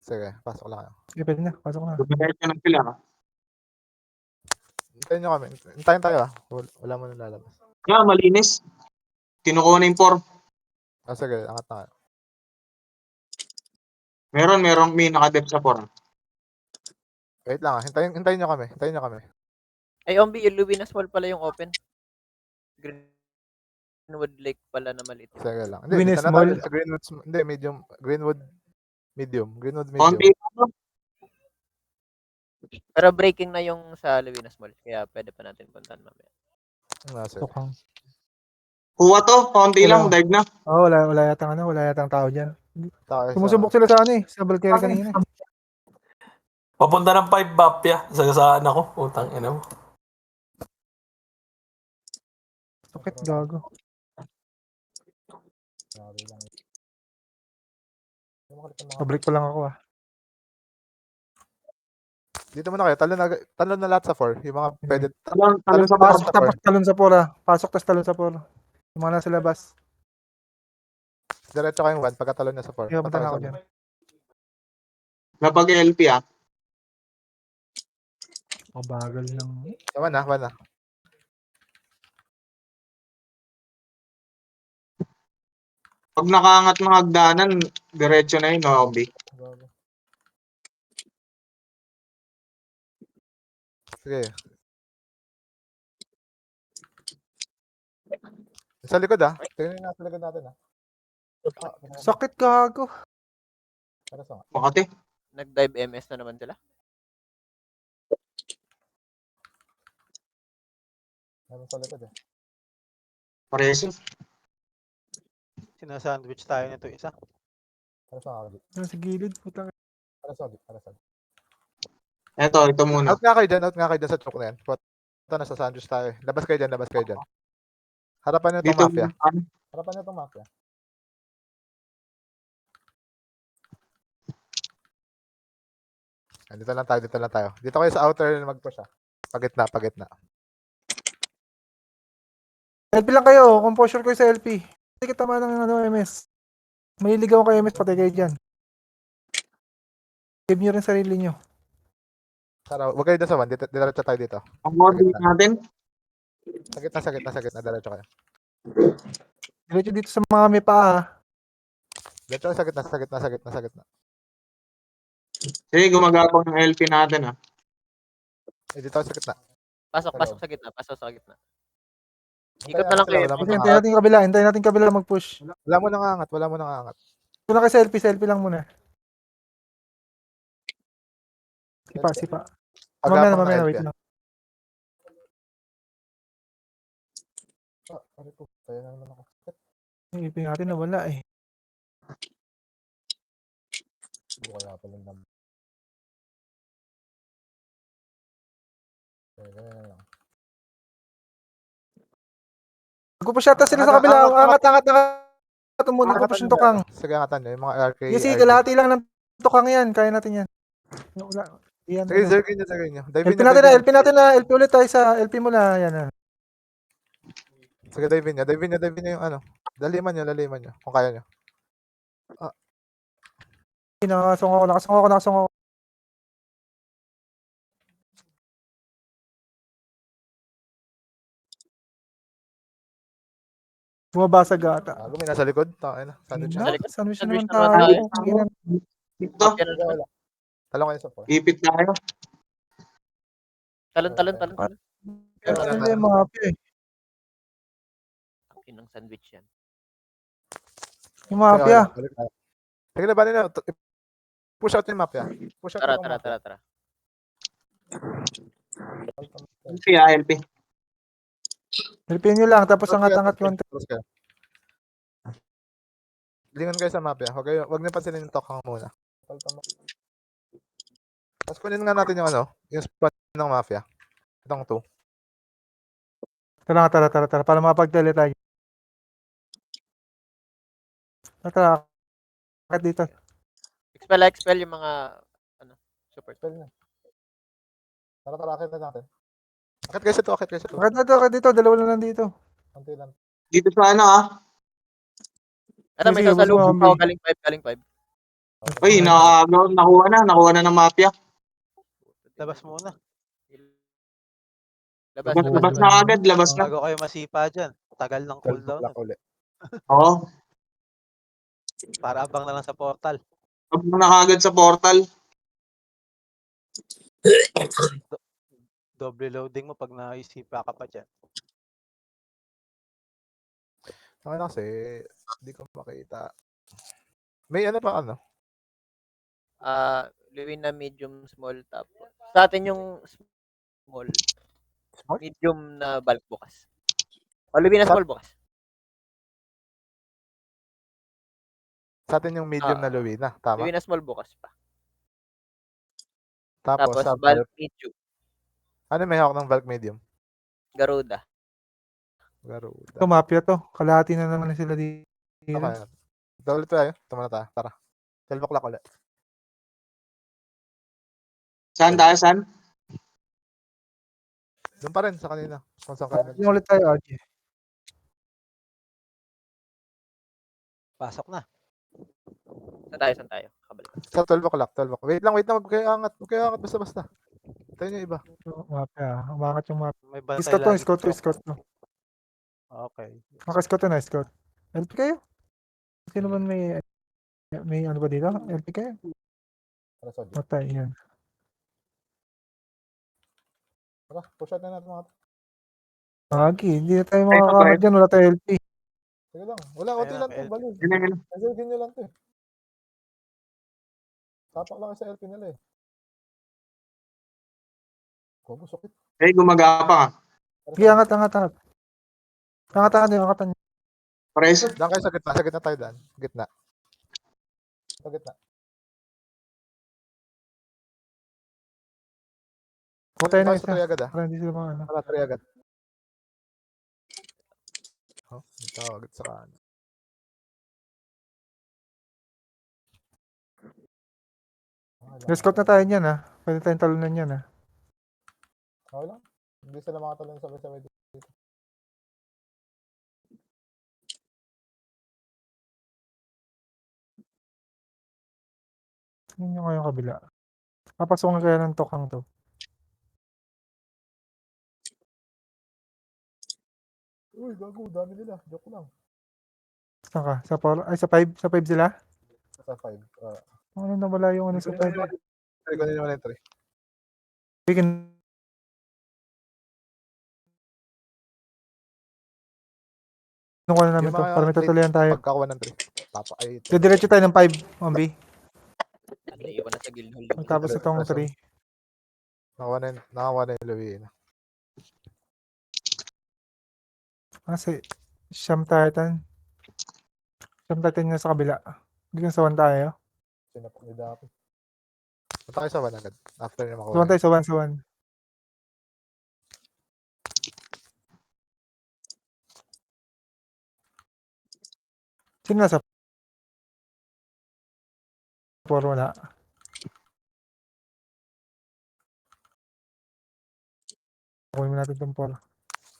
Sige, pasok lang kayo. Sige, pwede na. Pasok na. Dumiretso na sila. Hintayin nyo kami. Hintayin tayo Wala mo nang lalabas. Yeah, malinis. Kinukuha na yung form. Sige, angat na kayo. Meron may nakadep sa form. Wait lang Hintayin nyo kami. Ay, Ombi, yung Luwinas Mall pala yung open. Greenwood Lake pala na maliit. Sige lang. Luwinas dito na Mall? tayo sa Greenwood. Hindi, medium. Greenwood medium. Konti. Pero breaking na yung sa Luwinas Mall. Kaya pwede pa natin puntahan mamaya. Sige. Tokhang. Kuha to. Konti lang. Hello. Dive na. Wala yatang tao dyan. Tayo Sumusubok sila sa sa Valkyrie kanina. Papunta ng 5 Bapya. Sagasaan ako. Utang ina mo. Sakit gago. Pablik pa lang ako Dito muna kayo. Talon na lahat sa 4. Yung mga pwede. Talon sa Pasok form. tapos talon sa pora. Pasok tapos talon sa pora. Yung mga nasa labas. Diretso kayong 1 pagkatalon na sa 4. Kaya punta na ako dyan. Kapag LP Mabagal lang. One na. Pag nakaangat mga hagdanan, diretso na yun, Obi. Sige. Sa likod Tingnan nyo sa likod natin Sakit gago. Makati. Nag-dive MS na naman sila. Meron sa likod Pareso. Sinasandwich tayo nito isa. Nasa gilid. Putang. Ito muna. Out nga kayo dyan sa choke na yan. Punta na sa sandwich tayo. Labas kayo dyan. Harapan nyo itong mafia. Dito lang tayo. Dito kayo sa outer mag-push Pagitna. LP lang kayo. Composure kayo sa LP. Hindi ka tama ng MS. May ligaw kay MS. Patay kayo dyan. Save nyo rin sarili nyo. Huwag kayo dyan sa 1. Diretso tayo dito. Ang body natin. Sa gitna. Diretso kayo. Diretso dito sa mga may paa. Diretso kayo sa gitna. Sige, gumagapang ng LP natin Dito kayo sa gitna. Pasok sa gitna. Ikot na lang kayo. Wala mo Sige, nang hintayin natin yung kabila. Hintayin natin yung kabila mag-push. wala mo nang aangat, wala mo nang aangat. Kuna ka selfie, selfie lang muna. Sipa, sipa. Mamaya na, Agapang mamaya na, LP, wait ah. lang. Pare ko, kaya na naman ako. Yung ipin natin nawala eh. Hindi ko kaya pala naman. Kaya na lang. Magpupush yata sila sa kabila. Angat, angat, angat muna. Angatan Magpupush nyo yung tukang. Sige, angatan nyo. Yung mga RK, Yes, sige, RD. kalahati lang ng tukang yan. Kaya natin yan. Wala. Yan, Sige, ano. zergin nyo, zergin nyo. Dive LP nyo, natin dive na, nyo. LP natin na. LP ulit tayo sa LP mo na. Yan na. Sige, dive nyo, dive nyo, dive nyo yung ano. Laliman nyo. Kung kaya nyo. Nakasong ako. Bumabasag ata. Gago, may nasa likod. Tayo na. Sandwich Na, na. likod. sandwich na Sandwich naman naman tayo. tayo. Tingnan. Dito, Yan na naman. Talong kayo sa po. ipit tayo. Talon. Yes, nila yung mga api eh. Ang inang sandwich yan. Yung mga api ah. Sige, labanin na. Push out yung mafia. Push out Tara. yung mafia. LP, LP. LP nyo lang. Tapos angat-angat konti. Tapos kayo. Lingon kayo sa mafia. Huwag niyo pansinin yung tokang muna. Tapos kunin nga natin yung ano, yung spot ng mafia. Itong 2. Tara. Para mapag-tele tayo. Tara. Akit dito. Expel yung mga support. Spell na. Tara, akit na natin. Akit kayo sa 2, Akit dito. Dalawa lang dito. Konti lang. Dito sa ano ah. Ito, may Sige, sasalubong gusto mo, pa ako. Galing 5. Uy, nakuha na ng mafia. Labas muna. Labas na agad, labas na. Bago kayo masipa dyan. Tagal ng 12 cooldown. o'clock ulit. Oo. Para abang na lang sa portal. Abang na agad sa portal. Doble loading mo pag naisipa ka pa dyan. Ano kasi, hindi ko makita. May ano pa ano? Luwin na medium, small, tapos. Sa atin yung small. Small? Medium na bulk bukas. O, Luwin na small bukas. Sa atin yung medium na Luwina. Tama. Luwin na small bukas pa. Tapos sa bulk bulk. medium. Ano may hawak ng bulk medium? Garuda. Ito, mafia to. Kalahati na naman sila dito. Okay. Ulit tayo. Tama na tayo. Tara. 12 o'clock ulit. Saan tayo, saan? Doon pa rin sa kanina. Kung saan kayo Yung ulit tayo, RJ. Pasok na. Saan tayo? Kabalik. Sa 12 o'clock. Wait lang. Huwag kayo angat. Basta. Tayo nyo iba. Mafia. Umangat yung mafia. May bantay Scott to. Okay. Maka-scott to na, Scott. LP kayo? Sino man may ano ba dito? LP kayo? Matay, yan. Tara, push out na natin mga. Agi, hindi na tayo makakangat dyan. Wala tayo LP. Sige lang. Wala, OT lang to. Balo. Yun. Reserve nyo lang to eh. Tapak lang kayo sa LP nila eh. Kumo, sakit. Eh, gumagapa ka. Sige, angat. Angatan nyo. Preso. Daan kayo sa gitna. Sa gitna tayo daan. Gitna. Sa gitna. Tayo na Sa isa. tray agad ah. Para hindi sila mga ano. Tara, tray agad. Oh, tawag sa kanan. Scott na tayo niyan ha. Pwede tayong talunan yan ha. Okay lang. Hindi sila makatalon sabay-sabay dito. Yun yung ngayong kabila. Papasok kaya ng tokang to. Uy, gago. Dami nila. Joke lang. Saan ka? Sa 5? Sa 5 sila? Sa 5. Ano na wala yung ano sa 5? Try ko nila naman yung 3. Bigyan Ano na namin Yung to? mga Para may late, tutuloyan tayo. pagkakuha ng 3. Ay, Diretso tayo ng 5, Ombi. Naiiwan na sa guildhall. Tapos itong 3. nakakuha na yung Luwina. Kasi, Siyam Titan. Siyam Titan nga sa kabila. Hindi sa 1 tayo. Sinapok ni Dapo. Punta kayo sa 1 agad. After niya Sa 1 makuha. tayo, sa 1. Sino nasa 4? Wala. Kunin mo natin itong 4.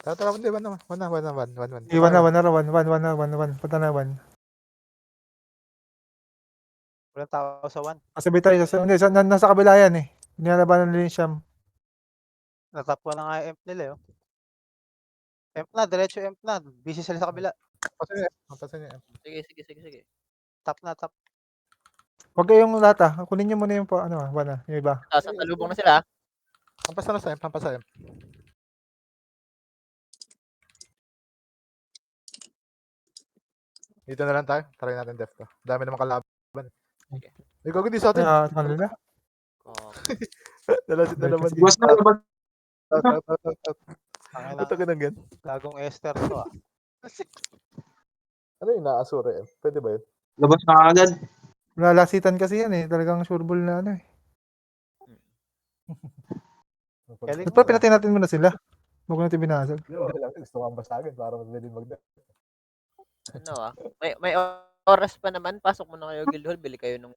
Tara, hindi, 1 naman. 1. Iwan na, 1. Punta na 1. Walang tao sa 1. Kasabay tayo. Hindi, nasa kabila yan eh. Nilalabanan nila yung Siyam. Natap ko na nga yung emp nila eh. Emp na, diretso emp na. Busy sila sa kabila. Papasin niya. Sige. Tap na, tap. Huwag kayong lahat ah. Kunin nyo muna yung 1 yung iba. Sasalubong na sila. Hampas na sa M. Dito na lang tayo. Try natin def to. Dami naman kalaban. Okay. Ikaw hindi sa atin. Sa kanila. Dalasit na naman. Buwas na labas. Ang Ito ka nang gan. gagong Esther to ah. Ano yung naasura eh? Pwede ba yun? Labas na agad. Lalasitan kasi yan eh. Talagang sureball na ano eh. Galing Ba't pa pinatay natin muna sila? Huwag natin binasag. Gusto ko ang basagin para madali magda. Ano may oras pa naman. Pasok mo na kayo guildhall. Bili kayo ng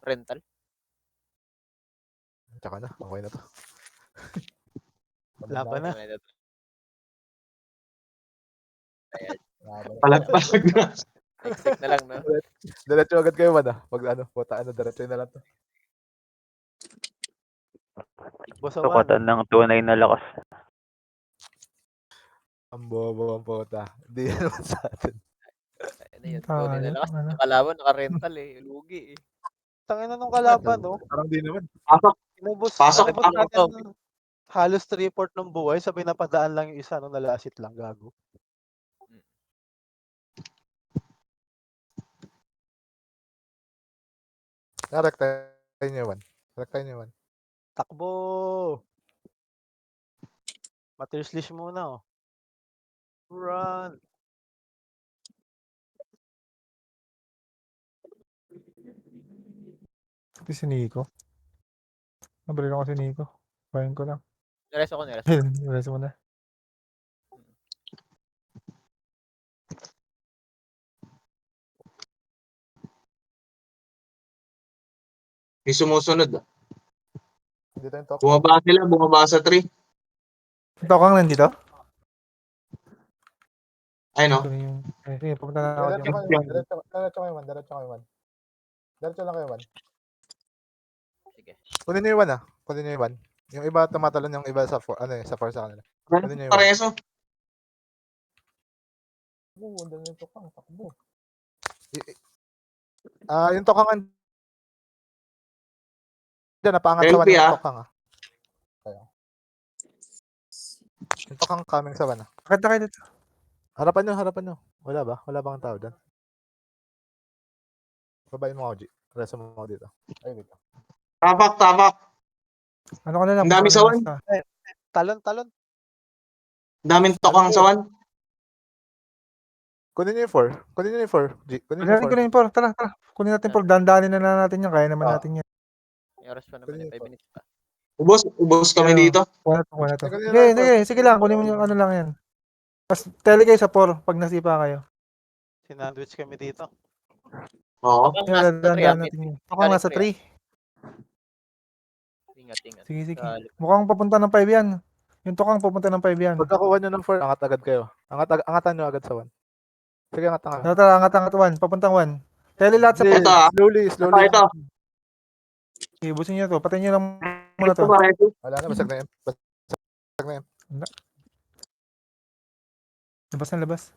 rental. Tsaka na. Okay na to. Laban na. Palagpag na. Next na lang, no? Diretso agad kayo man ah. Pag diretso na lang to. Boss sa 1. ng tunay na lakas. Ang bobo ang puta. Hindi yan naman sa atin. Ano yun? Tayo, Tunay na lakas. ano. Yung kalaban, naka-rental eh. Lugi eh. Tangina nung kalaban no. Parang di naman. Pasok natin halos 3/4 ng buhay. Sabi na padaan lang yung isa nung nalasit lang. Gago. Rektahin niyo 1. Takbo! Materslish muna oh. Run! Ito si Nico. Nabalil ako si Nico. Bayan ko lang. Nireso ko. Nireso mo na. May sumusunod. Dito yung top. Bumaba sa 3. Ito kang nandito? Ay no. Sige, pupunta na ako dyan. Diretso kayo 1. Diretso lang kayo 1. Sige. Kunin niyo yung 1 ah. Kunin niyo yung 1. Yung iba tumatalon yung iba sa 4. Ano eh, sa 4 sa kanila. Kunin niyo yung 1. Pareso. Ang dami yung tokang. Takbo. Yung tokang dyan, napaangat sa 1 yung tokang ah. Yung tokang coming sa 1 ah. Bakit na kayo dito? Harapan nyo. Wala ba? Wala bang tao dyan? Babayin mo ako, G. Reso mo ako dito. Ay, dito. Tapak. Ano ka na lang? Ang dami sa 1. Talon. Daming tokang sa 1. Kunin nyo yung 4. Kunin nyo yung 4, G. Kunin nyo yung 4. Kunin yung 4. Tara. Kunin natin 4. Dandanin na natin yan. Kaya naman natin yan. May oras pa naman. 5 minutes pa. Ubos kami dito. Kuha na to. Sige lang. Kunin mo yung ano lang yan. Tapos tele kayo sa 4 pag nasipa kayo. Sinandwich kami dito. Oo. Dandanin natin yan. Mukhang nasa 3. Ingat. Sige. Mukhang papunta ng 5 yan. Yung tokang papunta ng 5 yan. Pagkakuha nyo ng 4, angat agad kayo. Angatan nyo agad sa 1. Sige, angat. Tara, angat 1. Papuntang 1. Tele lahat sa 4. Ito ah. Slowly. Ito. Ibusin nyo to. Patayin nyo lang muna to. Wala na, basag na yan. Labas.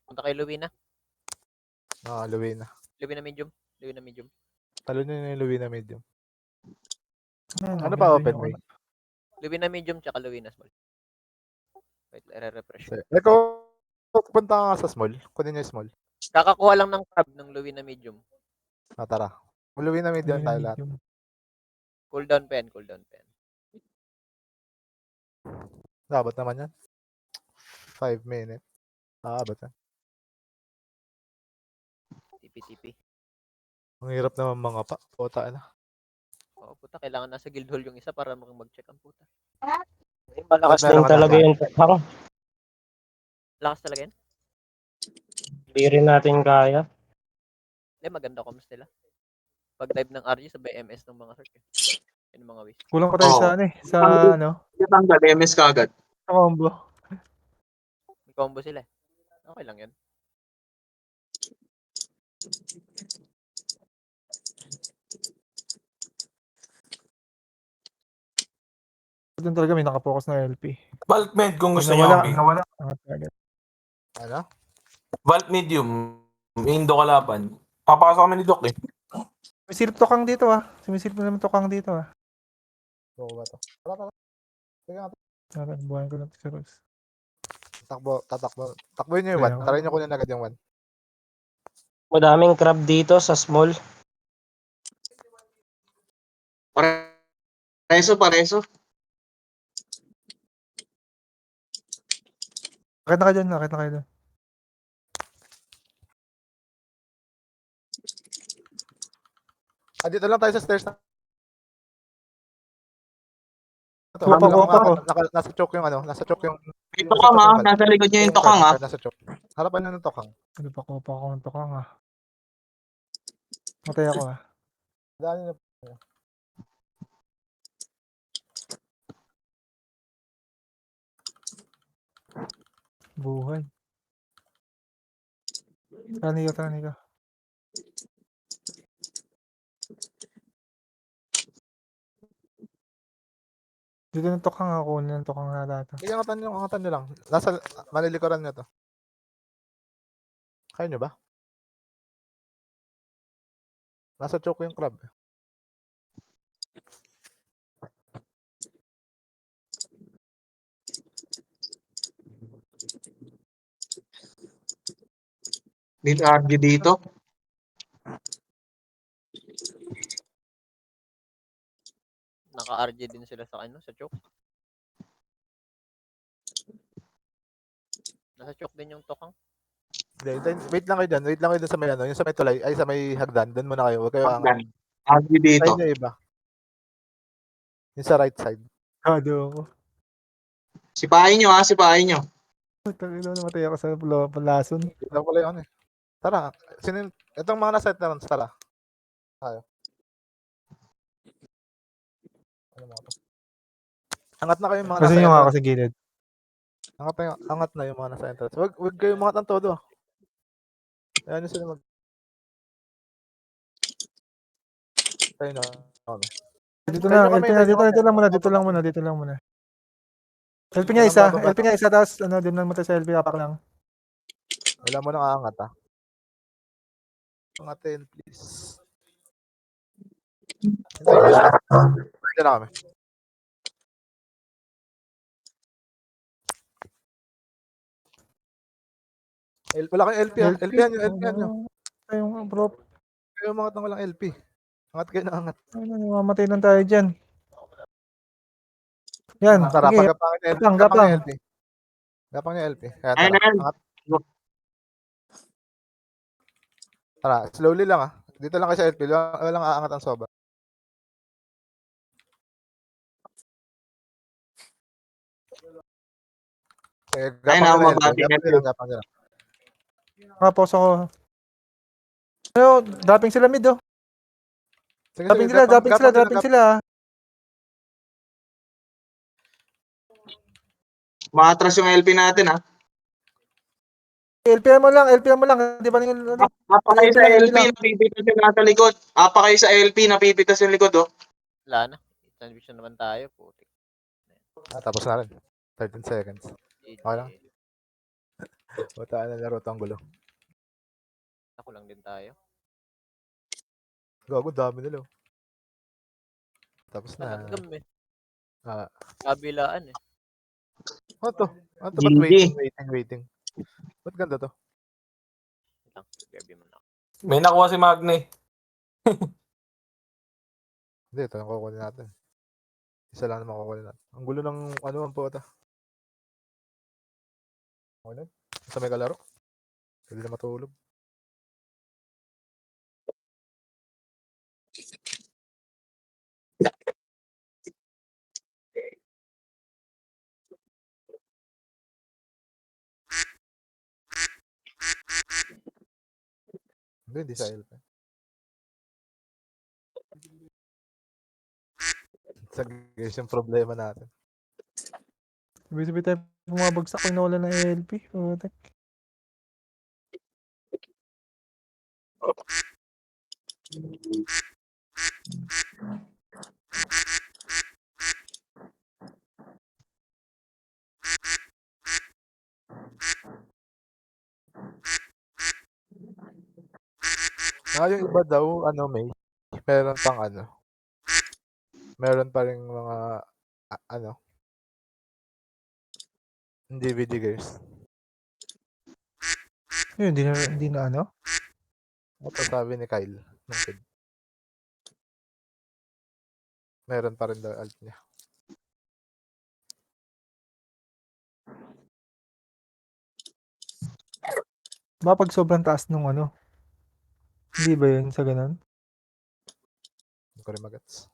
Punta kay Luwina. Luwina. Luwina medium. Talo nyo yung Luwina medium. Ano pa open may? Luwina medium tsaka Luwina small. Wait, i-refresh. Echo Punta ka nga sa small. Kunin niyo yung small. Kakakuha lang ng crab ng Louis na medium. Tara. Uluwi na medium tayo lahat. Medium. Cool down pen, cool down pen. Abot naman yan. 5 minutes. Abot yan. Tipi-tipi. Ang hirap naman mga pa. Puta na. Oo, puta, kailangan nasa guild hall yung isa para mag-check ang puta. Malakas Meron din ka talaga na. yung tokhang. Lakas talaga yan. Hindi rin natin kaya. Maganda comms nila. Pag dive ng RG, sabay MS ng mga search. Yung mga wish. Kulang pa tayo Oo. sa ano eh. Sa ano. Tanggal, MS ka agad. Sa combo. May combo sila eh. Okay lang yan. Doon talaga may nakapokus na LP. Vault med kung gusto Nawala. niyo. Target. Ano? Vault medium. Indo kalaban. Papasok kami ni Doc eh. Sumisilip tokang dito ah. Sumisilip naman tokang dito ah. Oo ba to? Tara. Sige nga. Tara, buhayin ko lang si Rose. Takbo. Takboy niyo yung 1. Ayun. Try niyo kunin agad yung 1. Madaming crab dito sa small. Pareso. Akit na kayo dyan. Dito lang tayo sa stairs na. Kupa. Nasa choke yung ano. Nasa choke yung... May tokang ha. Nasa likod niya yung tokang ha. Nasa choke. Harapan nyo ng tokang. Ano pa ko ang tokang ah. Matay ako ah. Daan nyo. Buhay. Tani ka. Dito ng tokang ako. Kunin ng tokang na data. Sige, angatan nyo lang. Nasa malilikuran nyo to. Kaya nyo ba? Nasa choke yung crab. Need RG dito. Naka-RG din sila sa sa choke. Nasa choke din yung tokang. Wait lang kayo dyan. Wait lang kayo dyan sa may ano. Yung sa may tulay. Ay, sa may hagdan. Doon muna kayo. Huwag kayo angat. RG dito. Side nyo iba. Yung sa right side. Kado ako. Sipahin nyo. Tangina na matay ako sa palason. Wait lang pala yung ano eh. Tara. Itong mga nasa veterans. Tara. Tayo. Ano mga to? Angat na kayo yung mga Kasi nasa yung ako entrance. sa gilid. Angat na yung mga nasa entrance. Huwag kayo umangat ng todo. Ayan yung sila mag... Tayo na. Okay. Dito lang muna. LP nga isa, tapos ano, din lang muna sa LP kapak lang. Wala mo nang aangat ah. Angatin, please. Hintayin nyo siya. Hintayin na kami. Wala kang LP ah. LP nyo. Yung bro. Kayo umangat ng walang LP. Angat kayo na angat. Mamatay lang tayo dyan. Yan, Tara, sige. pagkapangin yung LP. Gapang. Gapang yung LP. Kaya Ayun tara, na. angat. Tara, slowly lang ah. Dito lang kayo sa LP. Walang aangat ang soba. Ayun na, mabati na yun. Gapang nyo lang. Nakapos ako. Ano, dropping sila mid oh. Sige, Dropping gapang sila. Maatras yung LP natin ha. LPM mo lang. Di ba yung ano? Apa kayo sa LP LP, lang. napipitas yung nasa likod. Apa kayo sa LP, napipitas yung likod oh. Wala na. Transition naman tayo. Putik. Tapos na rin. 13 seconds. GG. Okay lang. Butaan na laro tong gulo. Ako lang din tayo. Gago, dami nila. Tapos na. Talagang eh. Ah. Kabilaan eh. Ano to? Ba't GG. waiting? Ba't ganda to? Wait lang, grab mo na. May nakuha si Magne. Hindi, ito ang kukunin natin. Isa lang naman kukunin natin. Ang gulo ng ano ang puta. Okay na? Basta may kalaro. Hindi na matulog. Hindi sa LP. Sa guys yung problema natin. Sabi tayo bumabagsak kung nawala ng ALP. Putek. Yung iba daw, may meron pang meron pa ring mga DVD guys. Yun, hindi na ano? Ito sabi ni Kyle. Nung kid. Meron pa rin daw alt niya. Ba pag sobrang taas nung ano? Hindi ba yun sa ganun? Hindi ko rin magets.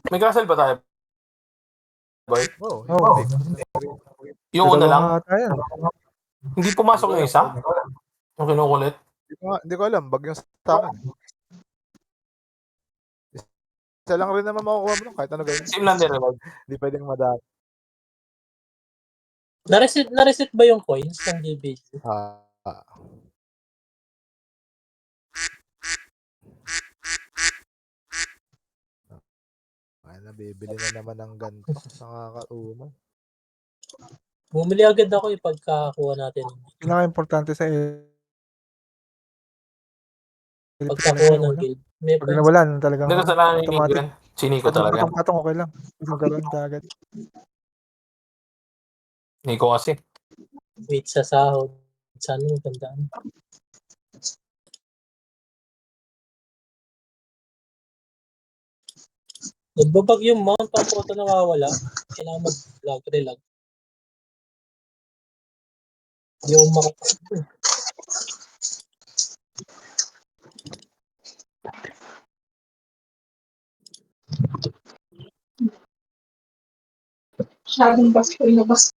May castle ba tayo? Boy? Oo. Oo. Yung una lang? Dalawa nga tayo. Hindi pumasok yung isa? Yung kinukulit? Hindi ko alam. Bag yung sa akin. Isa lang rin naman makukuha mo kahit ano gawin. Same lang din reload. Hindi pwedeng madami. Na-reset ba yung coins ng DBG? Ay, nabibili na naman ng ganito. Nakakaumay. Bumili agad ako pagkakuha natin. Pinaka-importante sa Pagkakuha ng guild. May pag points. nawala na talagang Hindi ko sa ni automatic. Nico. Si Nico talaga. Patong-patong okay lang. Magkaroon ka agad. Nico kasi. Wait sa sahod. Sana magandaan. Nagbabag yung mount ang photo nawawala. Kailangan mag-log, relag. Yung Masyadong basko na basko.